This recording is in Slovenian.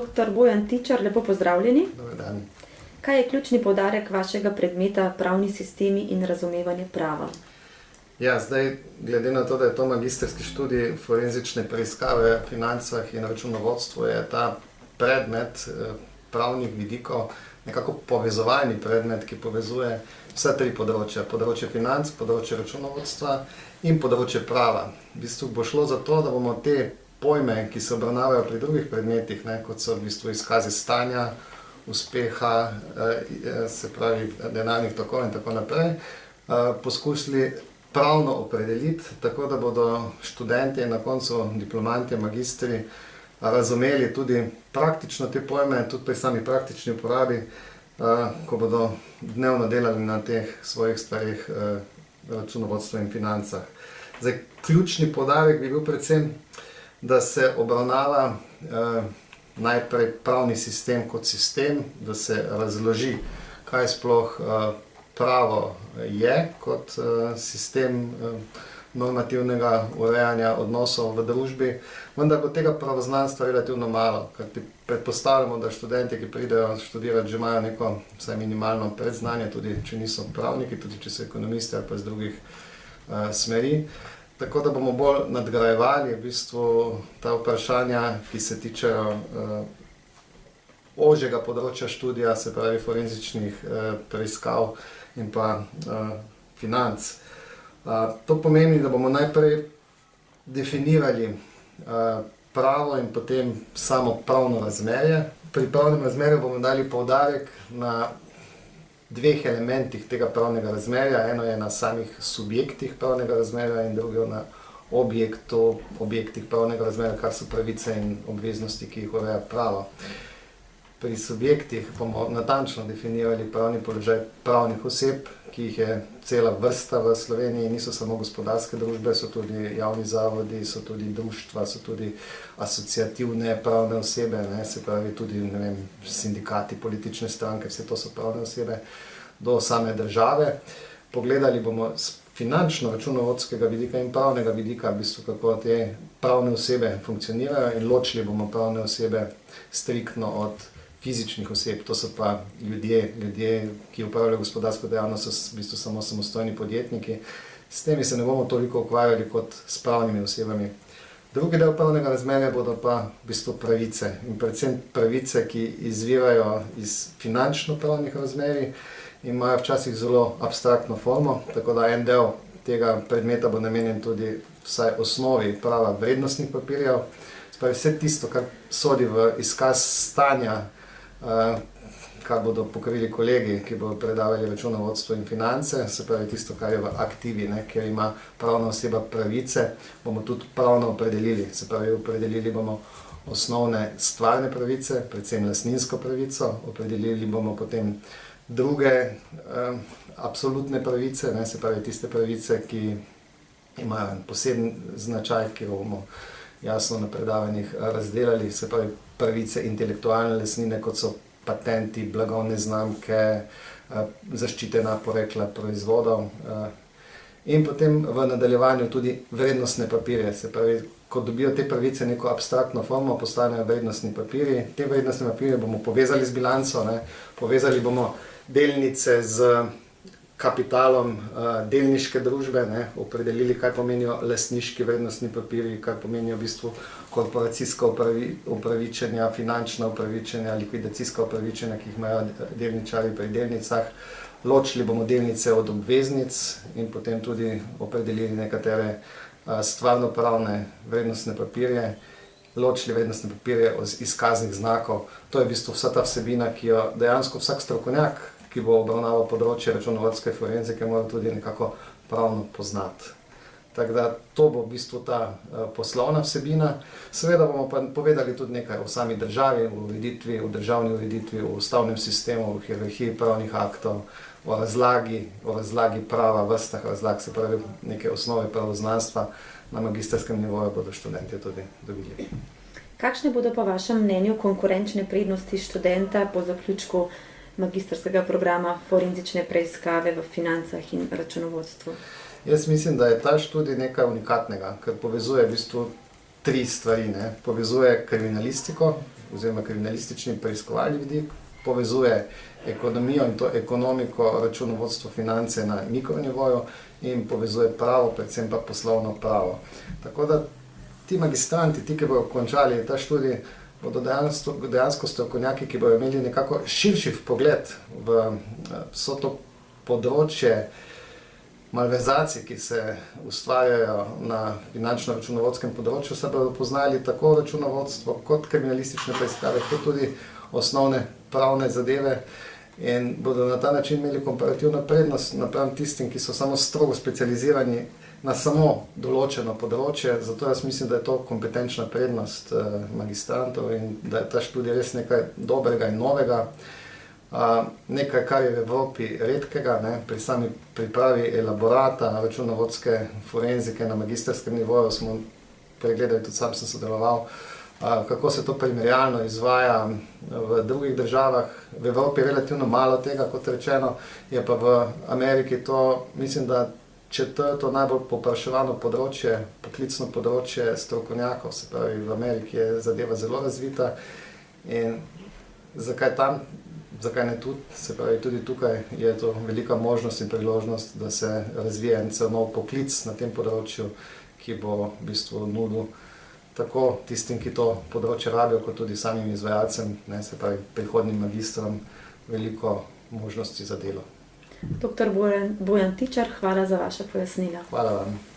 Dr. Bojan Tičar, lepo pozdravljeni. Dober dan. Kaj je ključni poudarek vašega predmeta pravni sistemi in razumevanje prava? Ja, zdaj, glede na to, da je to magistrski študij forenzične preiskave v financah in računovodstvu, je ta predmet pravnih vidikov nekako povezovalni predmet, ki povezuje vsa tri področja. Področje financ, področje računovodstva in področje prava. V bistvu bo šlo za to, da bomo te pojme, ki se obravnavajo pri drugih predmetih, kot so v bistvu izkazi stanja, uspeha, se pravi denarnih tokov in tako naprej, poskusili pravno opredeliti, tako da bodo študenti in na koncu diplomanti, magistri razumeli tudi praktično te pojme, tudi pri sami praktični uporabi, ko bodo dnevno delali na teh svojih stvarih računovodstva in financah. Zdaj, ključni poudarek bi bil predvsem, da se obravnava najprej pravni sistem kot sistem, da se razloži, kaj sploh pravo je kot sistem normativnega urejanja odnosov v družbi, vendar bo tega pravoznanstva relativno malo, ker predpostavljamo, da študenti, ki pridejo študirati, že imajo neko vsaj minimalno predznanje, tudi če niso pravniki, tudi če so ekonomisti ali pa iz drugih smeri. Tako da bomo bolj nadgrajevali v bistvu ta vprašanja, ki se tičejo ožjega področja študija, se pravi forenzičnih preiskav in pa financ. To pomeni, da bomo najprej definirali pravo in potem samo pravno razmerje. Pri pravnem razmerju bomo dali poudarek na dveh elementih tega pravnega razmerja. Eno je na samih subjektih pravnega razmerja in drugo na objektih pravnega razmerja, kar so pravice in obveznosti, ki jih ureja pravo. Pri subjektih bomo natančno definirali pravni položaj pravnih oseb, ki jih je cela vrsta v Sloveniji, niso samo gospodarske družbe, so tudi javni zavodi, so tudi društva, so tudi asociativne pravne osebe, se pravi tudi sindikati, politične stranke, vse to so pravne osebe, do same države. Pogledali bomo z finančno-računovodskega vidika in pravnega vidika, v bistvu, kako te pravne osebe funkcionirajo, in ločili bomo pravne osebe striktno od fizičnih oseb, to so pa ljudje, ki upravljajo gospodarsko dejavnost, so v bistvu samo samostojni podjetniki. S temi se ne bomo toliko ukvarjali kot s pravnimi osebami. Drugi del pravnega razmerja bodo pa v bistvu pravice, in predvsem pravice, ki izvirajo iz finančno-pravnih razmerij in imajo včasih zelo abstraktno formo, tako da en del tega predmeta bo namenjen tudi vsaj osnovi prava vrednostnih papirjev. Spravi, vse tisto, kar sodi v izkaz stanja, kar bodo pokrili kolegi, ki bodo predavali računovodstvo in finance, se pravi tisto, kar je v aktivi, kjer ima pravna oseba pravice, bomo tudi pravno opredelili. Se pravi, opredelili bomo osnovne stvarne pravice, predvsem lastninsko pravico, opredelili bomo potem druge absolutne pravice, se pravi tiste pravice, ki imajo poseben značaj, ki jo bomo jasno na predavanjih razdelali, se pravi pravice intelektualne lastnine, kot so patenti, blagovne znamke, zaščitena porekla proizvodov, in potem v nadaljevanju tudi vrednostne papirje. Se pravi, ko dobijo te pravice neko abstraktno formo, postanejo vrednostni papirji. Te vrednostne papirje bomo povezali z bilanco, povezali bomo delnice z kapitalom delniške družbe, opredelili, kaj pomenijo lastniški vrednostni papirji, kaj pomenijo v bistvu korporacijska upravičenja, finančna upravičenja, likvidacijska upravičenja, ki jih imajo delničarji pri delnicah. Ločili bomo delnice od obveznic in potem tudi opredelili nekatere stvarno-pravne vrednostne papirje, ločili vrednostne papirje od izkaznih znakov. To je v bistvu vsa ta vsebina, ki jo dejansko vsak strokovnjak, ki bo obravnaval področje računovodske forenzike, mora tudi nekako pravno poznati. Tako da to bo v bistvu ta poslovna vsebina. Seveda bomo pa povedali tudi nekaj o sami državi, o državni ureditvi, o ustavnem sistemu, o hierarhiji pravnih aktov, o razlagi prava, vrstah razlag, se pravi neke osnove pravoznanstva na magistrskem nivoju bodo študentje tudi dobili. Kakšne bodo po vašem mnenju konkurenčne prednosti študenta po zaključku magistrskega programa forenzične preiskave v financah in računovodstvu? Jaz mislim, da je ta študij nekaj unikatnega, ker povezuje v bistvu tri stvari. Povezuje kriminalistiko oziroma kriminalistični preiskovalni vidik, povezuje ekonomijo in to ekonomiko, računovodstvo, finance na mikronivoju in povezuje pravo, predvsem pa poslovno pravo. Tako da ti magistranti, ti, ki bodo končali ta študij, bodo dejansko strokovnjaki, ki bodo imeli nekako širši pogled v vso to področje malverzacij, ki se ustvarjajo na finančno-računovodskem področju, se bodo poznali tako računovodstvo kot kriminalistične preiskave, kot tudi osnovne pravne zadeve in bodo na ta način imeli komparativno prednost napram tistim, ki so samo strogo specializirani na samo določeno področje. Zato jaz mislim, da je to kompetenčna prednost magistrantov in da je ta študij res nekaj dobrega in novega. Nekaj, kar je v Evropi redkega, pri sami pripravi elaborata računovodske forenzike na magistrskem nivoju smo pregledali, tudi sam sem sodeloval, kako se to primerjalno izvaja v drugih državah. V Evropi je relativno malo tega, kot rečeno, je pa v Ameriki to, mislim, da četrto najbolj povpraševano področje, poklicno področje strokovnjakov, se pravi, v Ameriki je zadeva zelo razvita in zakaj tam? Zakaj ne tudi? Se pravi, tudi tukaj je to velika možnost in priložnost, da se razvije en cel nov poklic na tem področju, ki bo v bistvu nudil tako tistim, ki to področje rabijo, kot tudi samim izvajalcem, se pravi prihodnjim magistrom, veliko možnosti za delo. Dr. Bojan Tičar, hvala za vaše pojasnila. Hvala vam.